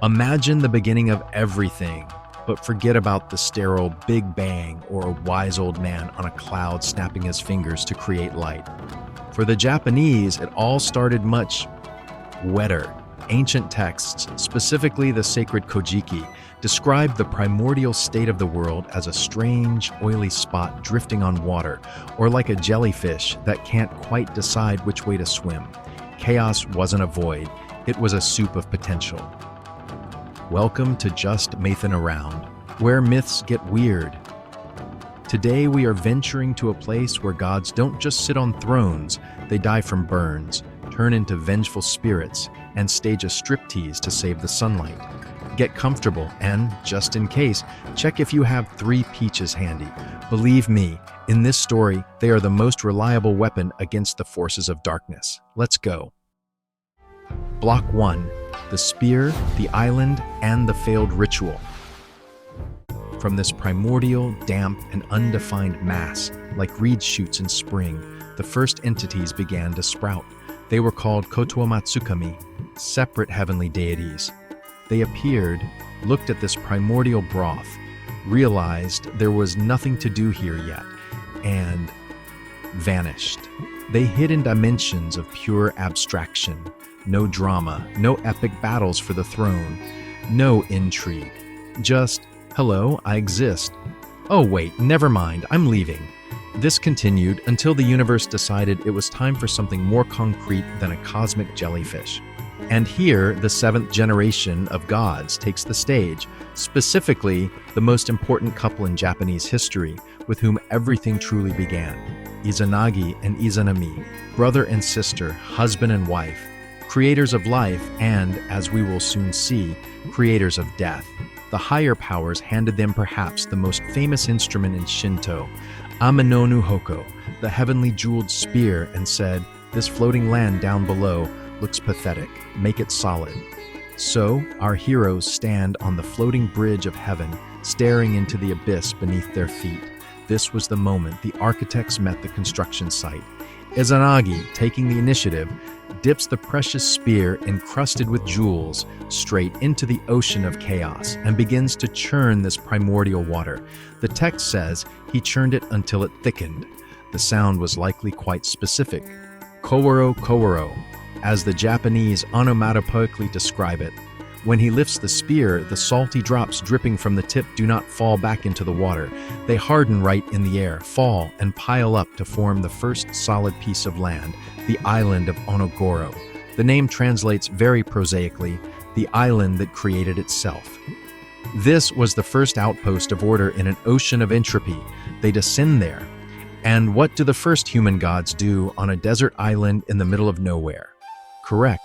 Imagine the beginning of everything, but forget about the sterile Big Bang or a wise old man on a cloud snapping his fingers to create light. For the Japanese, it all started much wetter. Ancient texts, specifically the sacred Kojiki, describe the primordial state of the world as a strange, oily spot drifting on water, or like a jellyfish that can't quite decide which way to swim. Chaos wasn't a void, it was a soup of potential. Welcome to Just Mathin' Around, where myths get weird. Today we are venturing to a place where gods don't just sit on thrones, they die from burns, turn into vengeful spirits, and stage a striptease to save the sunlight. Get comfortable and, just in case, check if you have 3 peaches handy. Believe me, in this story, they are the most reliable weapon against the forces of darkness. Let's go. Block 1. The Spear, the Island, and the Failed Ritual. From this primordial, damp, and undefined mass, like reed shoots in spring, the first entities began to sprout. They were called Kotoamatsukami, separate heavenly deities. They appeared, looked at this primordial broth, realized there was nothing to do here yet, and vanished. They hid in dimensions of pure abstraction. No drama, no epic battles for the throne, no intrigue. Just, hello, I exist. Oh wait, never mind, I'm leaving. This continued until the universe decided it was time for something more concrete than a cosmic jellyfish. And here, the 7th generation of gods takes the stage, specifically the most important couple in Japanese history, with whom everything truly began. Izanagi and Izanami, brother and sister, husband and wife, creators of life and, as we will soon see, creators of death. The higher powers handed them perhaps the most famous instrument in Shinto, Ame no Hoko, the heavenly jeweled spear, and said, "This floating land down below looks pathetic. Make it solid." So, our heroes stand on the floating bridge of heaven, staring into the abyss beneath their feet. This was the moment the architects met the construction site. Izanagi, taking the initiative, dips the precious spear encrusted with jewels straight into the ocean of chaos and begins to churn this primordial water. The text says he churned it until it thickened. The sound was likely quite specific. Kowaro kowaro, as the Japanese onomatopoeically describe it. When he lifts the spear, the salty drops dripping from the tip do not fall back into the water. They harden right in the air, fall, and pile up to form the first solid piece of land, the island of Onogoro. The name translates very prosaically, the island that created itself. This was the first outpost of order in an ocean of entropy. They descend there. And what do the first human gods do on a desert island in the middle of nowhere? Correct.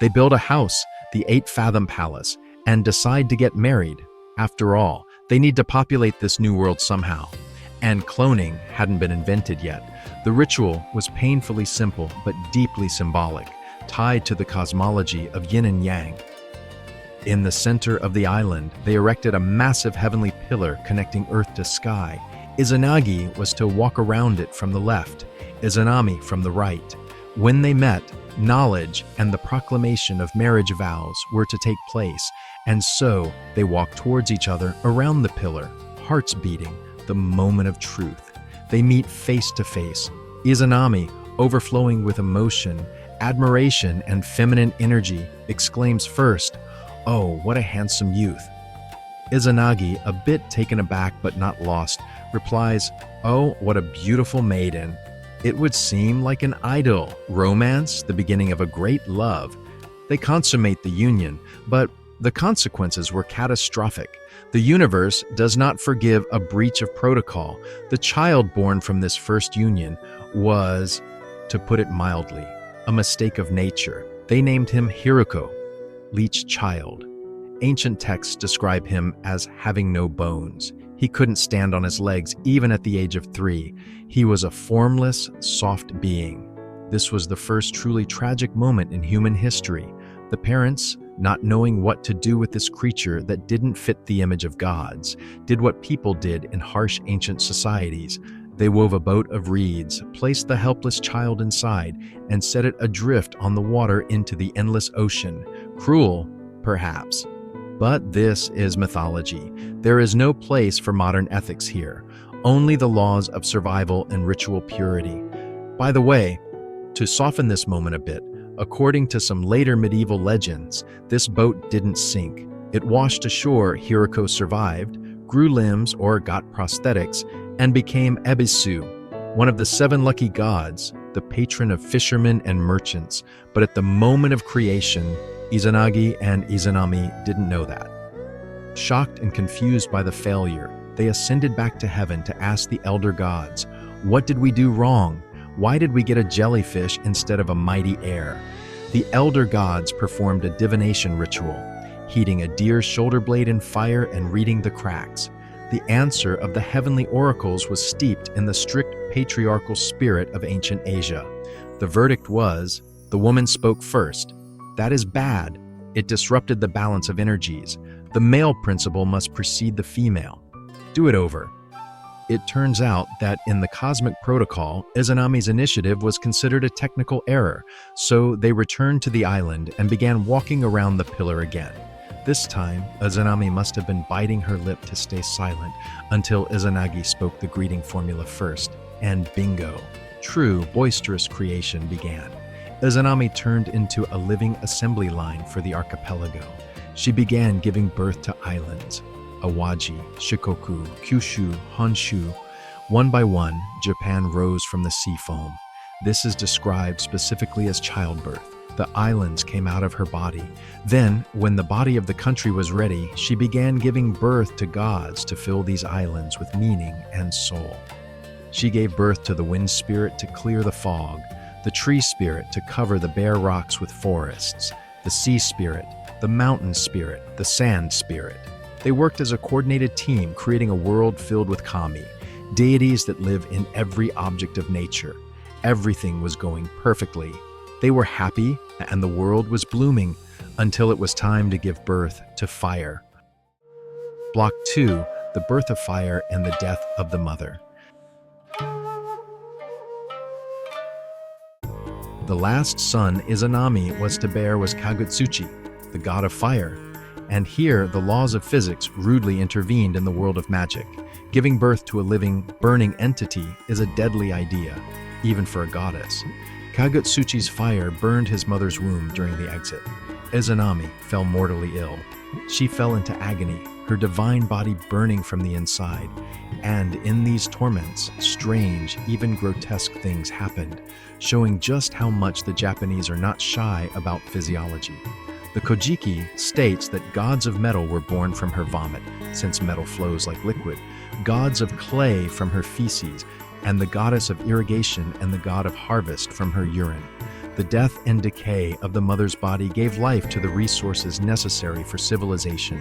They build a house, the 8-fathom palace, and decide to get married. After all, they need to populate this new world somehow. And cloning hadn't been invented yet. The ritual was painfully simple but deeply symbolic, tied to the cosmology of yin and yang. In the center of the island, they erected a massive heavenly pillar connecting earth to sky. Izanagi was to walk around it from the left, Izanami from the right. When they met, knowledge and the proclamation of marriage vows were to take place, and so they walked towards each other around the pillar, hearts beating, the moment of truth. They meet face to face. Izanami, overflowing with emotion, admiration, and feminine energy, exclaims first, "Oh, what a handsome youth." Izanagi, a bit taken aback but not lost, replies, "Oh, what a beautiful maiden." It would seem like an idyll, romance, the beginning of a great love. They consummate the union, but the consequences were catastrophic. The universe does not forgive a breach of protocol. The child born from this first union was, to put it mildly, a mistake of nature. They named him Hiruko, leech child. Ancient texts describe him as having no bones. He couldn't stand on his legs even at the age of 3. He was a formless, soft being. This was the first truly tragic moment in human history. The parents, not knowing what to do with this creature that didn't fit the image of gods, did what people did in harsh ancient societies. They wove a boat of reeds, placed the helpless child inside, and set it adrift on the water into the endless ocean. Cruel, perhaps, But this is mythology. There is no place for modern ethics here, only the laws of survival and ritual purity. By the way, to soften this moment a bit, according to some later medieval legends, this boat didn't sink. It washed ashore. Hiriko survived, grew limbs or got prosthetics, and became Ebisu, one of the 7 lucky gods, the patron of fishermen and merchants. But at the moment of creation, Izanagi and Izanami didn't know that. Shocked and confused by the failure, they ascended back to heaven to ask the elder gods, "What did we do wrong? Why did we get a jellyfish instead of a mighty air?" The elder gods performed a divination ritual, heating a deer's shoulder blade in fire and reading the cracks. The answer of the heavenly oracles was steeped in the strict patriarchal spirit of ancient Asia. The verdict was, the woman spoke first. That is bad. It disrupted the balance of energies. The male principle must precede the female. Do it over. It turns out that in the cosmic protocol, Izanami's initiative was considered a technical error, so they returned to the island and began walking around the pillar again. This time, Izanami must have been biting her lip to stay silent until Izanagi spoke the greeting formula first, and bingo, true boisterous creation began. Izanami turned into a living assembly line for the archipelago. She began giving birth to islands: Awaji, Shikoku, Kyushu, Honshu. One by one, Japan rose from the sea foam. This is described specifically as childbirth. The islands came out of her body. Then, when the body of the country was ready, she began giving birth to gods to fill these islands with meaning and soul. She gave birth to the wind spirit to clear the fog, the tree spirit to cover the bare rocks with forests, the sea spirit, the mountain spirit, the sand spirit. They worked as a coordinated team, creating a world filled with kami, deities that live in every object of nature. Everything was going perfectly. They were happy, and the world was blooming, until it was time to give birth to fire. Block 2, the birth of fire and the death of the mother. The last son Izanami was to bear was Kagutsuchi, the god of fire. And here, the laws of physics rudely intervened in the world of magic. Giving birth to a living, burning entity is a deadly idea, even for a goddess. Kagutsuchi's fire burned his mother's womb during the exit. Izanami fell mortally ill. She fell into agony, her divine body burning from the inside. And in these torments, strange, even grotesque things happened, showing just how much the Japanese are not shy about physiology. The Kojiki states that gods of metal were born from her vomit, since metal flows like liquid, gods of clay from her feces, and the goddess of irrigation and the god of harvest from her urine. The death and decay of the mother's body gave life to the resources necessary for civilization.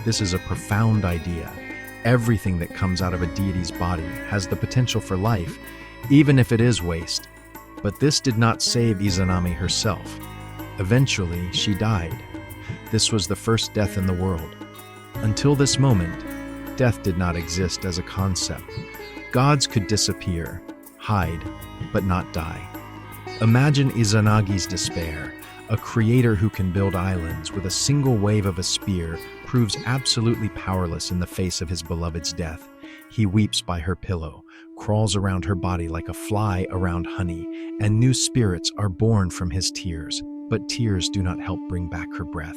This is a profound idea. Everything that comes out of a deity's body has the potential for life, even if it is waste. But this did not save Izanami herself. Eventually, she died. This was the first death in the world. Until this moment, death did not exist as a concept. Gods could disappear, hide, but not die. Imagine Izanagi's despair. A creator who can build islands with a single wave of a spear proves absolutely powerless in the face of his beloved's death. He weeps by her pillow, crawls around her body like a fly around honey, and new spirits are born from his tears. But tears do not help bring back her breath.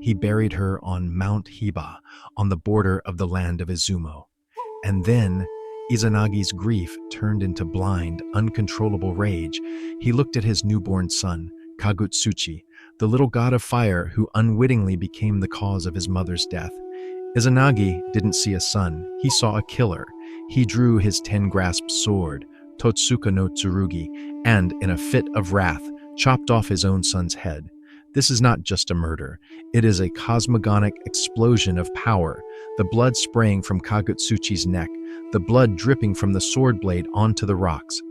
He buried her on Mount Hiba, on the border of the land of Izumo. And then, Izanagi's grief turned into blind, uncontrollable rage. He looked at his newborn son, Kagutsuchi, the little god of fire who unwittingly became the cause of his mother's death. Izanagi didn't see a son, he saw a killer. He drew his 10-grasped sword, Totsuka no Tsurugi, and, in a fit of wrath, chopped off his own son's head. This is not just a murder, it is a cosmogonic explosion of power, the blood spraying from Kagutsuchi's neck, the blood dripping from the sword blade onto the rocks.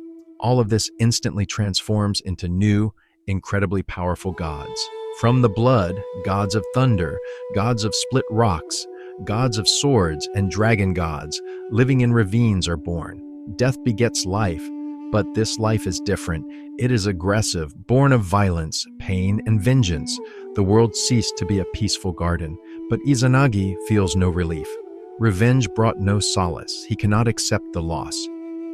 All of this instantly transforms into new, incredibly powerful gods. From the blood, gods of thunder, gods of split rocks, gods of swords, and dragon gods living in ravines are born. Death begets life, but this life is different. It is aggressive, born of violence, pain, and vengeance. The world ceased to be a peaceful garden, But Izanagi feels no relief. Revenge brought no solace. He cannot accept the loss.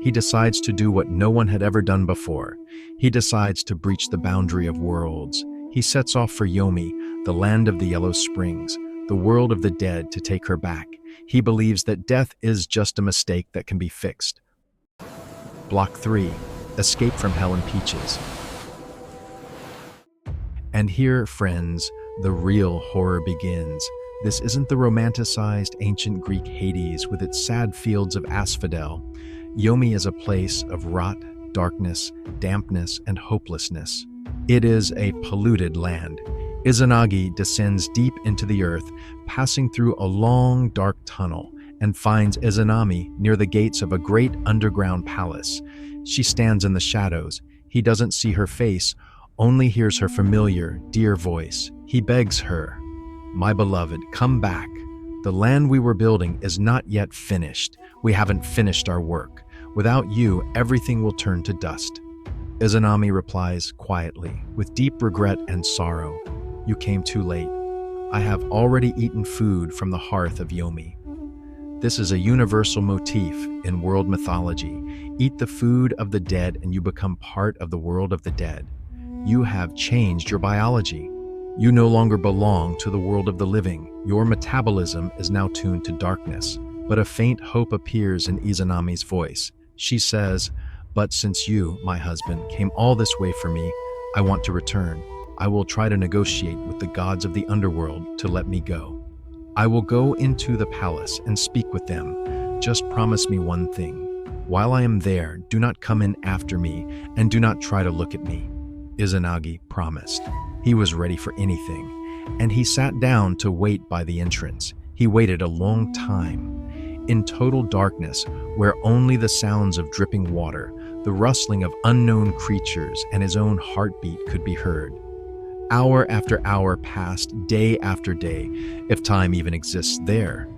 He decides to do what no one had ever done before. He decides to breach the boundary of worlds. He sets off for Yomi, the land of the Yellow Springs, the world of the dead, to take her back. He believes that death is just a mistake that can be fixed. Block 3. Escape from Hell and Peaches. And here, friends, the real horror begins. This isn't the romanticized ancient Greek Hades with its sad fields of asphodel. Yomi is a place of rot, darkness, dampness, and hopelessness. It is a polluted land. Izanagi descends deep into the earth, passing through a long, dark tunnel, and finds Izanami near the gates of a great underground palace. She stands in the shadows. He doesn't see her face, only hears her familiar, dear voice. He begs her, "My beloved, come back. The land we were building is not yet finished. We haven't finished our work. Without you, everything will turn to dust." Izanami replies quietly, with deep regret and sorrow, "You came too late. I have already eaten food from the hearth of Yomi." This is a universal motif in world mythology. Eat the food of the dead and you become part of the world of the dead. You have changed your biology. You no longer belong to the world of the living. Your metabolism is now tuned to darkness. But a faint hope appears in Izanami's voice. She says, "But since you, my husband, came all this way for me, I want to return. I will try to negotiate with the gods of the underworld to let me go. I will go into the palace and speak with them. Just promise me one thing. While I am there, do not come in after me and do not try to look at me." Izanagi promised. He was ready for anything, and he sat down to wait by the entrance. He waited a long time. In total darkness, where only the sounds of dripping water, the rustling of unknown creatures, and his own heartbeat could be heard. Hour after hour passed, day after day, if time even exists there.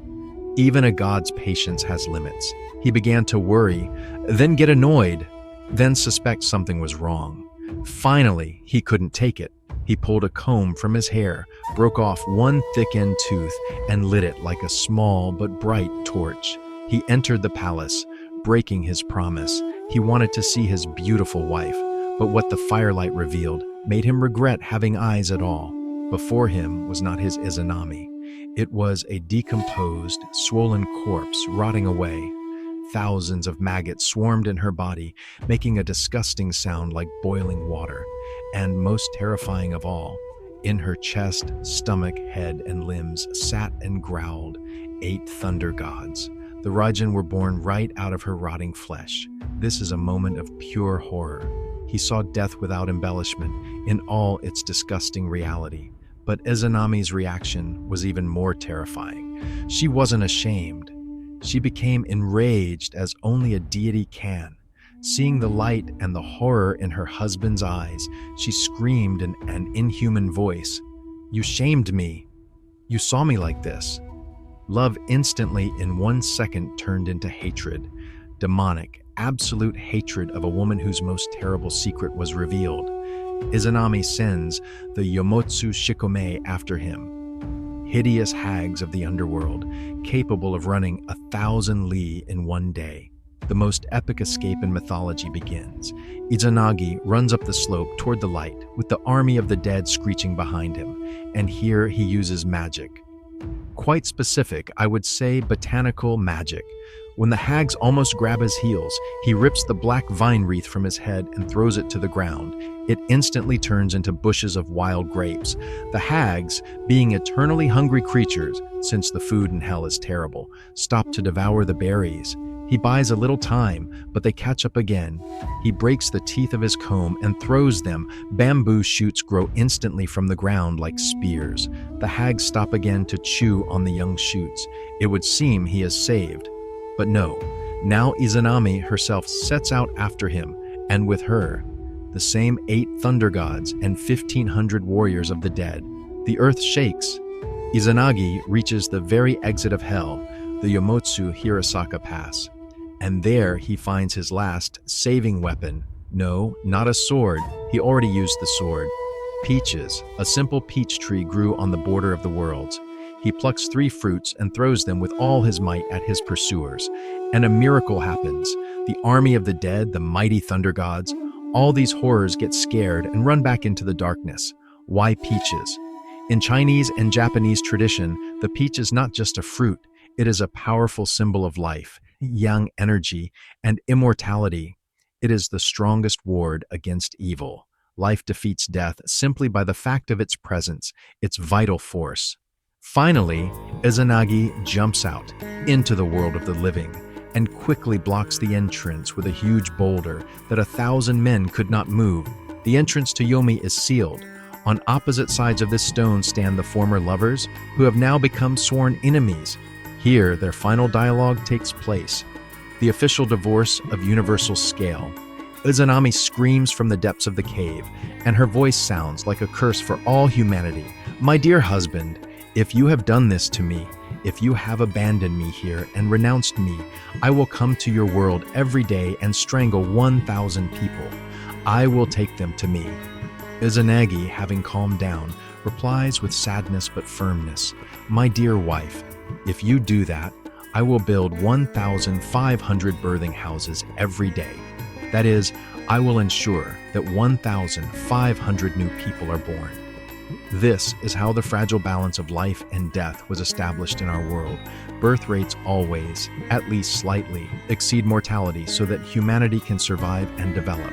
Even a god's patience has limits. He began to worry, then get annoyed, then suspect something was wrong. Finally, he couldn't take it. He pulled a comb from his hair, broke off one thick-end tooth, and lit it like a small but bright torch. He entered the palace, breaking his promise. He wanted to see his beautiful wife, but what the firelight revealed made him regret having eyes at all. Before him was not his Izanami. It was a decomposed, swollen corpse rotting away. Thousands of maggots swarmed in her body, making a disgusting sound like boiling water. And most terrifying of all, in her chest, stomach, head, and limbs sat and growled 8 thunder gods. The Raijin were born right out of her rotting flesh. This is a moment of pure horror. He saw death without embellishment, in all its disgusting reality. But Izanami's reaction was even more terrifying. She wasn't ashamed. She became enraged as only a deity can. Seeing the light and the horror in her husband's eyes, she screamed in an inhuman voice, "You shamed me. You saw me like this." Love instantly, in 1 second, turned into hatred. Demonic, absolute hatred of a woman whose most terrible secret was revealed. Izanami sends the Yomotsu Shikome after him. Hideous hags of the underworld, capable of running 1,000 li in one day. The most epic escape in mythology begins. Izanagi runs up the slope toward the light, with the army of the dead screeching behind him, and here he uses magic. Quite specific, I would say botanical magic. When the hags almost grab his heels, he rips the black vine wreath from his head and throws it to the ground. It instantly turns into bushes of wild grapes. The hags, being eternally hungry creatures, since the food in hell is terrible, stop to devour the berries. He buys a little time, but they catch up again. He breaks the teeth of his comb and throws them. Bamboo shoots grow instantly from the ground like spears. The hags stop again to chew on the young shoots. It would seem he is saved. But no, now Izanami herself sets out after him, and with her, the same 8 thunder gods and 1,500 warriors of the dead. The earth shakes. Izanagi reaches the very exit of hell, the Yomotsu Hirasaka Pass. And there he finds his last saving weapon. No, not a sword. He already used the sword. Peaches, a simple peach tree grew on the border of the worlds. He plucks 3 fruits and throws them with all his might at his pursuers. And a miracle happens. The army of the dead, the mighty thunder gods, all these horrors get scared and run back into the darkness. Why peaches? In Chinese and Japanese tradition, the peach is not just a fruit. It is a powerful symbol of life, yang energy, and immortality. It is the strongest ward against evil. Life defeats death simply by the fact of its presence, its vital force. Finally, Izanagi jumps out into the world of the living and quickly blocks the entrance with a huge boulder that 1,000 men could not move. The entrance to Yomi is sealed. On opposite sides of this stone stand the former lovers, who have now become sworn enemies. Here, their final dialogue takes place. The official divorce of universal scale. Izanami screams from the depths of the cave, and her voice sounds like a curse for all humanity. My dear husband, if you have done this to me, if you have abandoned me here and renounced me, I will come to your world every day and strangle 1,000 people. I will take them to me. Izanagi, having calmed down, replies with sadness but firmness, My dear wife, if you do that, I will build 1,500 birthing houses every day. That is, I will ensure that 1,500 new people are born. This is how the fragile balance of life and death was established in our world. Birth rates always, at least slightly, exceed mortality so that humanity can survive and develop.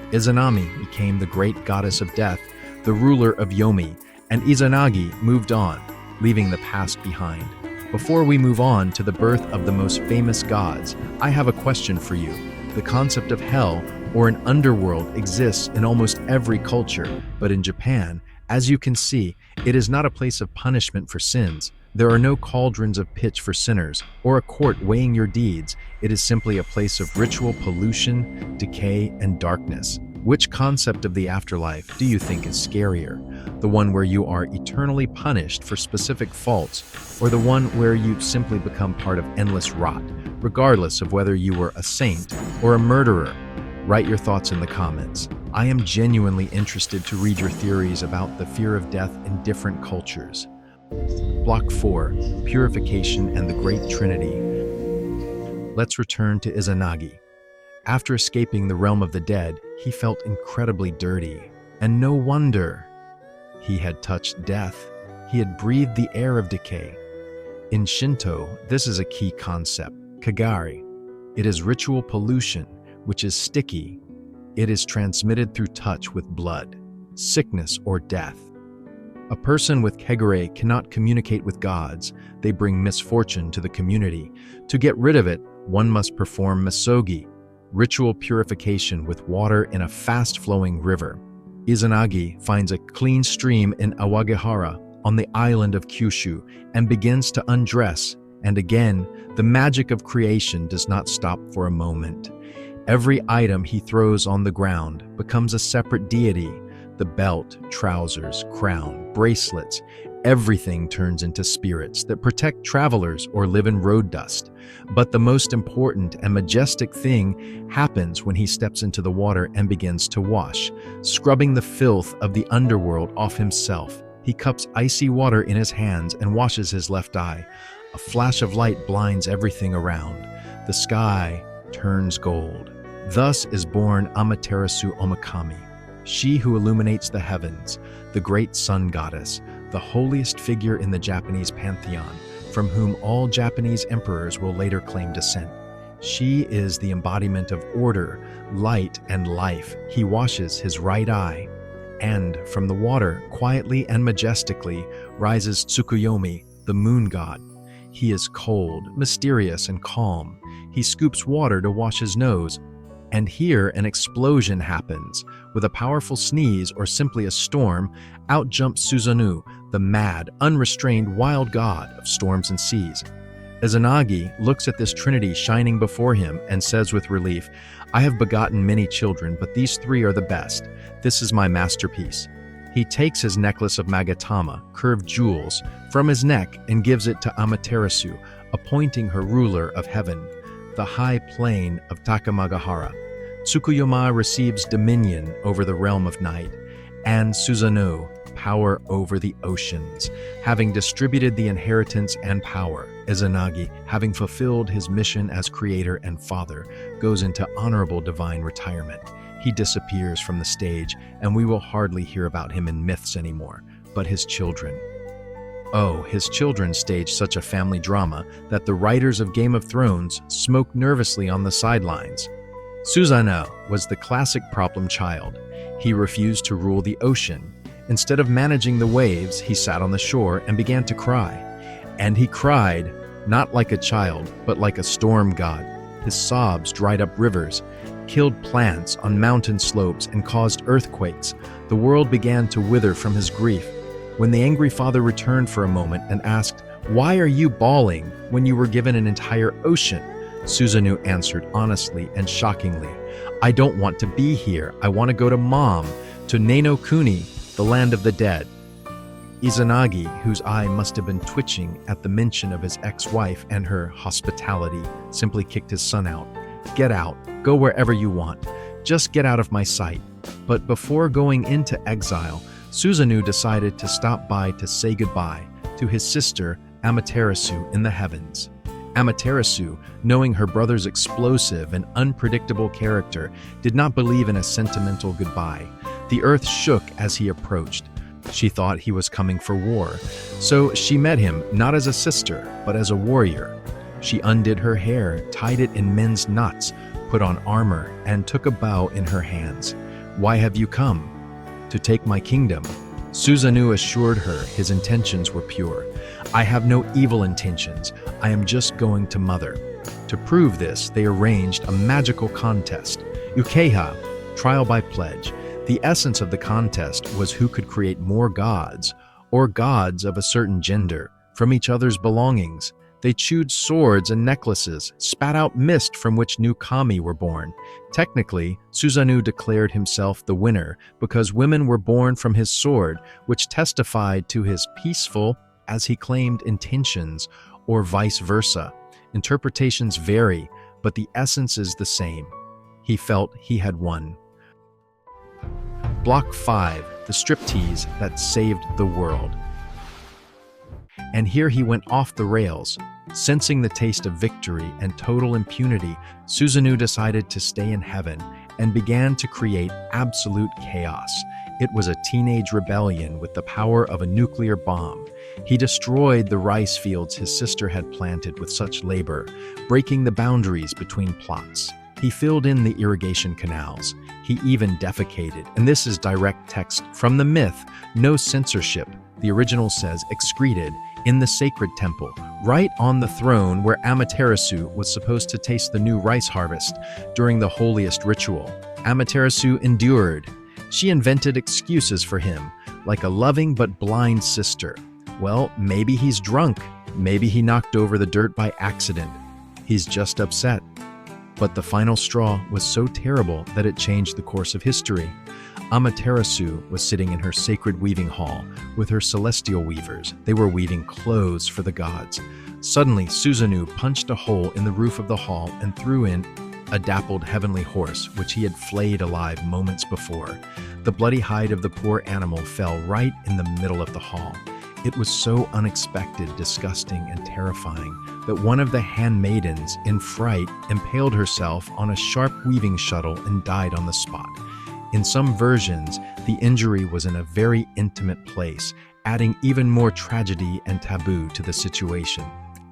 Izanami became the great goddess of death, the ruler of Yomi, and Izanagi moved on, leaving the past behind. Before we move on to the birth of the most famous gods, I have a question for you. The concept of hell or an underworld exists in almost every culture, but in Japan, as you can see, it is not a place of punishment for sins. There are no cauldrons of pitch for sinners, or a court weighing your deeds. It is simply a place of ritual pollution, decay, and darkness. Which concept of the afterlife do you think is scarier? The one where you are eternally punished for specific faults, or the one where you simply become part of endless rot, regardless of whether you were a saint or a murderer? Write your thoughts in the comments. I am genuinely interested to read your theories about the fear of death in different cultures. Block 4, Purification and the Great Trinity. Let's return to Izanagi. After escaping the realm of the dead, he felt incredibly dirty. And no wonder. He had touched death. He had breathed the air of decay. In Shinto, this is a key concept, kagari. It is ritual pollution, which is sticky. It is transmitted through touch with blood, sickness, or death. A person with kagare cannot communicate with gods. They bring misfortune to the community. To get rid of it, one must perform misogi, ritual purification with water in a fast-flowing river. Izanagi finds a clean stream in Awagihara on the island of Kyushu and begins to undress. And again, the magic of creation does not stop for a moment. Every item he throws on the ground becomes a separate deity. The belt, trousers, crown, bracelets, everything turns into spirits that protect travelers or live in road dust. But the most important and majestic thing happens when he steps into the water and begins to wash, scrubbing the filth of the underworld off himself. He cups icy water in his hands and washes his left eye. A flash of light blinds everything around. The sky turns gold. Thus is born Amaterasu Omakami, she who illuminates the heavens, the great sun goddess, the holiest figure in the Japanese pantheon, from whom all Japanese emperors will later claim descent. She is the embodiment of order, light, and life. He washes his right eye, and from the water, quietly and majestically, rises Tsukuyomi, the moon god. He is cold, mysterious, and calm. He scoops water to wash his nose, and here an explosion happens. With a powerful sneeze or simply a storm, out jumps Susanoo, the mad, unrestrained wild god of storms and seas. Izanagi looks at this trinity shining before him and says with relief, I have begotten many children, but these 3 are the best. This is my masterpiece. He takes his necklace of magatama, curved jewels, from his neck and gives it to Amaterasu, appointing her ruler of heaven, the high plain of Takamagahara. Tsukuyomi receives dominion over the realm of night, and Susanoo, power over the oceans. Having distributed the inheritance and power, Izanagi, having fulfilled his mission as creator and father, goes into honorable divine retirement. He disappears from the stage, and we will hardly hear about him in myths anymore. But his children. Oh, his children staged such a family drama that the writers of Game of Thrones smoked nervously on the sidelines. Susanoo was the classic problem child. He refused to rule the ocean. Instead of managing the waves, he sat on the shore and began to cry. And he cried, not like a child, but like a storm god. His sobs dried up rivers, killed plants on mountain slopes, and caused earthquakes. The world began to wither from his grief. When the angry father returned for a moment and asked, "Why are you bawling when you were given an entire ocean?" Susanoo answered honestly and shockingly, "I don't want to be here. I want to go to Mom, to Nano-kuni, the land of the dead." Izanagi, whose eye must have been twitching at the mention of his ex-wife and her hospitality, simply kicked his son out. "Get out. Go wherever you want. Just get out of my sight." But before going into exile, Susanoo decided to stop by to say goodbye to his sister Amaterasu in the heavens. Amaterasu, knowing her brother's explosive and unpredictable character, did not believe in a sentimental goodbye. The earth shook as he approached. She thought he was coming for war, so she met him not as a sister, but as a warrior. She undid her hair, tied it in men's knots, put on armor, and took a bow in her hands. "Why have you come?" "To take my kingdom." Susanoo assured her his intentions were pure. "I have no evil intentions. I am just going to Mother." To prove this, they arranged a magical contest, Ukeha, trial by pledge. The essence of the contest was who could create more gods, or gods of a certain gender, from each other's belongings. They chewed swords and necklaces, spat out mist from which new kami were born. Technically, Susanoo declared himself the winner because women were born from his sword, which testified to his peaceful, as he claimed, intentions, or vice versa. Interpretations vary, but the essence is the same. He felt he had won. Block 5, the striptease that saved the world. And here he went off the rails. Sensing the taste of victory and total impunity, Susanoo decided to stay in heaven and began to create absolute chaos. It was a teenage rebellion with the power of a nuclear bomb. He destroyed the rice fields his sister had planted with such labor, breaking the boundaries between plots. He filled in the irrigation canals. He even defecated, and this is direct text from the myth, no censorship. The original says excreted in the sacred temple, right on the throne where Amaterasu was supposed to taste the new rice harvest during the holiest ritual. Amaterasu endured. She invented excuses for him, like a loving but blind sister. Well, maybe he's drunk. Maybe he knocked over the dirt by accident. He's just upset. But the final straw was so terrible that it changed the course of history. Amaterasu was sitting in her sacred weaving hall with her celestial weavers. They were weaving clothes for the gods. Suddenly, Susanoo punched a hole in the roof of the hall and threw in a dappled heavenly horse, which he had flayed alive moments before. The bloody hide of the poor animal fell right in the middle of the hall. It was so unexpected, disgusting, and terrifying that one of the handmaidens, in fright, impaled herself on a sharp weaving shuttle and died on the spot. In some versions, the injury was in a very intimate place, adding even more tragedy and taboo to the situation.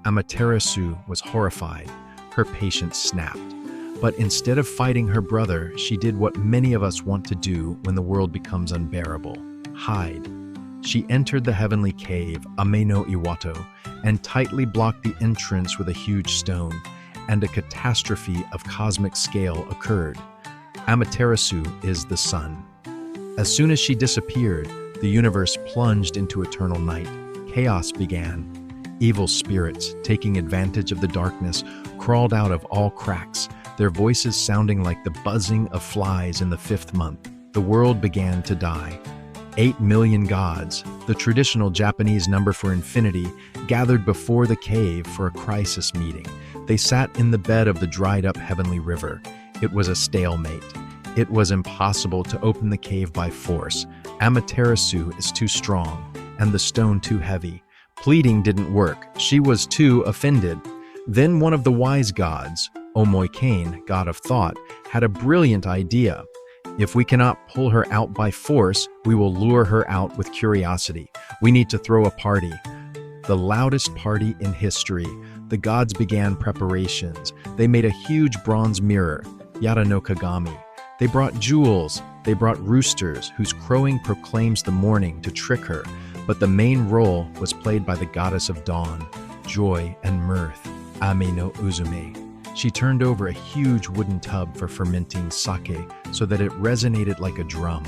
Amaterasu was horrified. Her patience snapped. But instead of fighting her brother, she did what many of us want to do when the world becomes unbearable: hide. She entered the heavenly cave, Ame no Iwato, and tightly blocked the entrance with a huge stone, and a catastrophe of cosmic scale occurred. Amaterasu is the sun. As soon as she disappeared, the universe plunged into eternal night. Chaos began. Evil spirits, taking advantage of the darkness, crawled out of all cracks, their voices sounding like the buzzing of flies in the 5th month. The world began to die. 8 million gods, the traditional Japanese number for infinity, gathered before the cave for a crisis meeting. They sat in the bed of the dried-up heavenly river. It was a stalemate. It was impossible to open the cave by force. Amaterasu is too strong, and the stone too heavy. Pleading didn't work. She was too offended. Then one of the wise gods, Omoikane, god of thought, had a brilliant idea. If we cannot pull her out by force, we will lure her out with curiosity. We need to throw a party. The loudest party in history. The gods began preparations. They made a huge bronze mirror, Yara no Kagami. They brought jewels. They brought roosters, whose crowing proclaims the morning to trick her. But the main role was played by the goddess of dawn, joy and mirth, Ame no Uzume. She turned over a huge wooden tub for fermenting sake so that it resonated like a drum,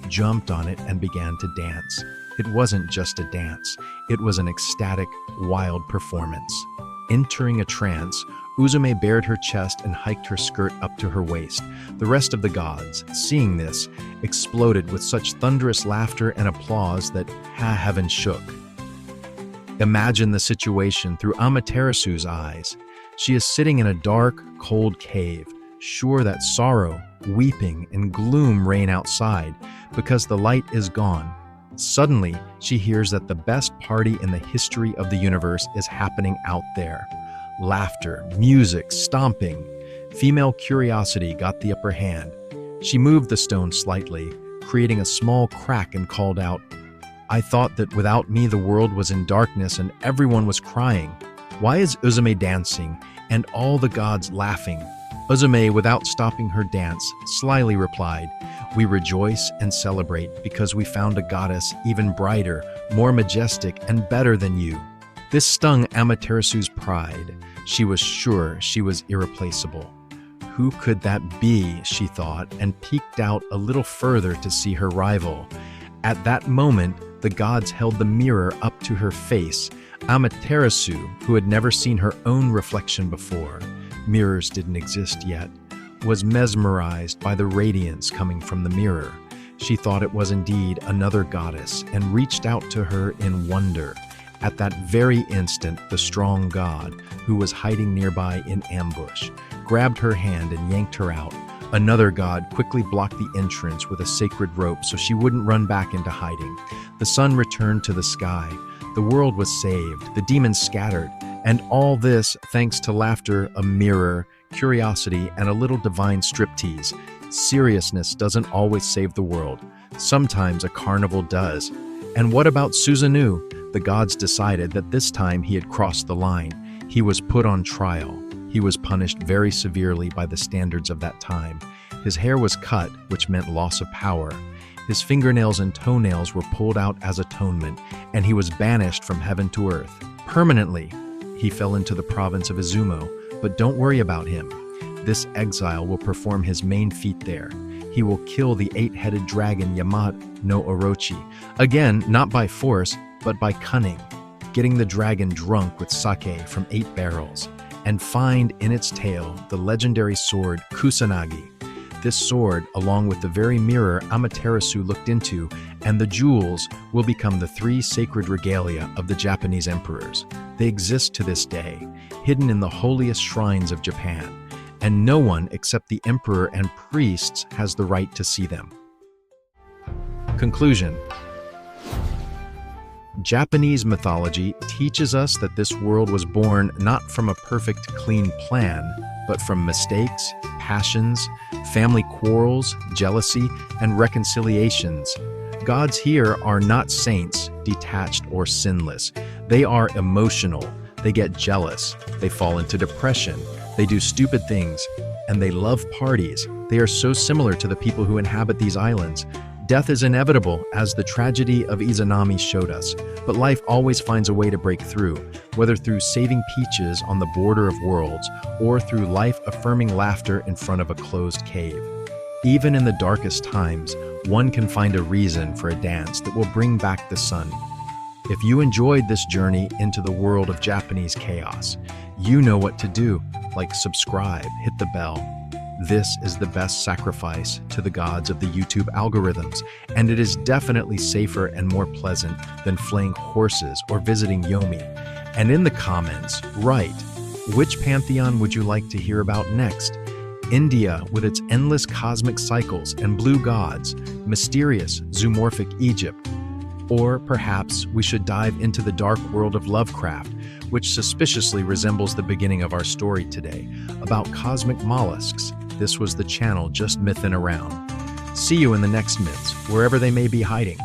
jumped on it, and began to dance. It wasn't just a dance. It was an ecstatic, wild performance. Entering a trance, Uzume bared her chest and hiked her skirt up to her waist. The rest of the gods, seeing this, exploded with such thunderous laughter and applause that heaven shook. Imagine the situation through Amaterasu's eyes. She is sitting in a dark, cold cave, sure that sorrow, weeping, and gloom reign outside because the light is gone. Suddenly, she hears that the best party in the history of the universe is happening out there. Laughter, music, stomping. Female curiosity got the upper hand. She moved the stone slightly, creating a small crack, and called out, "I thought that without me the world was in darkness and everyone was crying. Why is Uzume dancing and all the gods laughing?" Uzume, without stopping her dance, slyly replied, "We rejoice and celebrate because we found a goddess even brighter, more majestic, and better than you." This stung Amaterasu's pride. She was sure she was irreplaceable. Who could that be, she thought, and peeked out a little further to see her rival. At that moment, the gods held the mirror up to her face. Amaterasu, who had never seen her own reflection before, mirrors didn't exist yet, was mesmerized by the radiance coming from the mirror. She thought it was indeed another goddess and reached out to her in wonder. At that very instant, the strong god, who was hiding nearby in ambush, grabbed her hand and yanked her out. Another god quickly blocked the entrance with a sacred rope so she wouldn't run back into hiding. The sun returned to the sky. The world was saved, the demons scattered, and all this thanks to laughter, a mirror, curiosity, and a little divine striptease. Seriousness doesn't always save the world. Sometimes a carnival does. And what about Susanoo? The gods decided that this time he had crossed the line. He was put on trial. He was punished very severely by the standards of that time. His hair was cut, which meant loss of power. His fingernails and toenails were pulled out as atonement, and he was banished from heaven to earth. Permanently, he fell into the province of Izumo, but don't worry about him. This exile will perform his main feat there. He will kill the 8-headed dragon Yamato no Orochi. Again, not by force, but by cunning, getting the dragon drunk with sake from 8 barrels, and find in its tail the legendary sword Kusanagi. This sword, along with the very mirror Amaterasu looked into, and the jewels, will become the 3 sacred regalia of the Japanese emperors. They exist to this day, hidden in the holiest shrines of Japan, and no one except the emperor and priests has the right to see them. Conclusion. Japanese mythology teaches us that this world was born not from a perfect, clean plan, but from mistakes, passions, family quarrels, jealousy, and reconciliations. Gods here are not saints, detached or sinless. They are emotional. They get jealous. They fall into depression. They do stupid things. And they love parties. They are so similar to the people who inhabit these islands. Death is inevitable, as the tragedy of Izanami showed us, but life always finds a way to break through, whether through saving peaches on the border of worlds, or through life-affirming laughter in front of a closed cave. Even in the darkest times, one can find a reason for a dance that will bring back the sun. If you enjoyed this journey into the world of Japanese chaos, you know what to do, like subscribe, hit the bell. This is the best sacrifice to the gods of the YouTube algorithms, and it is definitely safer and more pleasant than flaying horses or visiting Yomi. And in the comments, write, which pantheon would you like to hear about next? India with its endless cosmic cycles and blue gods, mysterious zoomorphic Egypt. Or perhaps we should dive into the dark world of Lovecraft, which suspiciously resembles the beginning of our story today, about cosmic mollusks. This was the channel Just Mythin' Around. See you in the next myths, wherever they may be hiding.